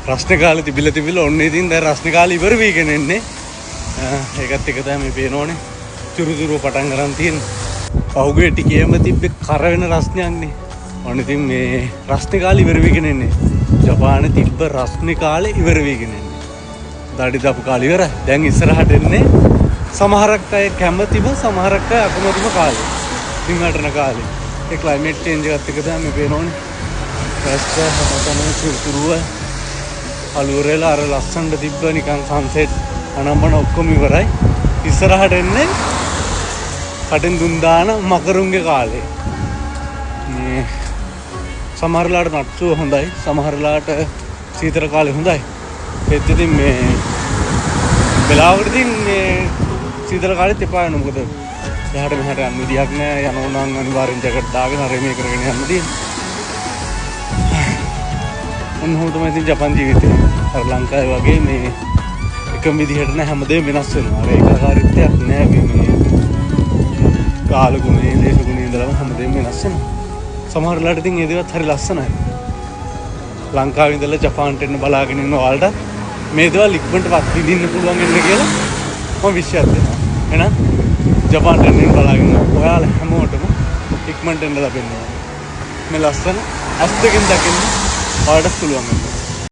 රස්නේ කාලේ තිබිලා ඔන්න ඉතින් දැන් රස්නේ කාලේ ඉවර වෙගෙන ඉන්නේ. ඒකත් එක තමයි මේ පේනෝනේ. තුරුතුරු පටන් ගන්න තියෙන. පහුගිය ටිකේම තිබ්බේ කර වෙන රස්නයක්නේ. ඔන්න ඉතින් මේ රස්නේ කාලේ ඉවර වෙගෙන ඉන්නේ. ජපානයේ තිබ්බ රස්නේ කාලේ ඉවර වෙගෙන ඉන්නේ. දඩි දාපු කාලේ ඉවරයි. දැන් ඉස්සරහට එන්නේ සමහරක් අය කැමතිම සමහරක් අය අකමැතිම කාලේ. සිංහටන කාලේ. ඒ ක්ලයිමේට් චේන්ජ් එකත් එක තමයි මේ පේනෝනේ. රස්ත හැමතැනම තුරුතුරුව අලුරේලා අර ලස්සනට තිබ්බ නිකන් සන්සෙට් අනම්මන ඔක්කොම ඉවරයි. ඉස්සරහට එන්නේ කටින් දුන් දාන මකරුන්ගේ කාලේ. මේ සමහරලාට නට්ටුව හොඳයි, සමහරලාට සීතල කාලේ හොඳයි. ඒත් ඉතින් මේ වෙලාවකට ඉතින් මේ සීතල කාලෙත් එපා වෙනවා. මොකද එහාට මෙහාට යන්න විදියක් නෑ. යනවා නම් අනිවාර්යෙන් ජැකට් දාගෙන අර මේ කරගෙන යන්න තියෙනවා. ඔන්නෝම තමයි ඉතින් ජපාන් ජීවිතේ. අර ලංකාවේ වගේ මේ එකම විදිහට නෑ, හැමදේම වෙනස් වෙනවා. අර ඒකාකාරීත්වයක් නෑ මේ කාලගුණේ දේශගුණේ ඉඳලාම හැමදේම වෙනස් වෙනවා. සමහර වෙලාවට ඉතින් ඒ දේවත් හරි ලස්සනයි. ලංකාවේ ඉඳලා ජපාන්ට එන්න බලාගෙන ඉන්න ඔයාලට මේ දේවල් ඉක්මනටවත් විඳින්න පුළුවන් වෙන්න කියලා මම විශ්වාස කරනවා. එහෙනම් ජපාන්ට එන්න බලාගෙන ඔයාලා හැමෝටම ඉක්මනට එන්න ලැබෙන්න. මේ ලස්සන ඇස් දෙකෙන් දකින්න ඔයාලට පුළුවන්.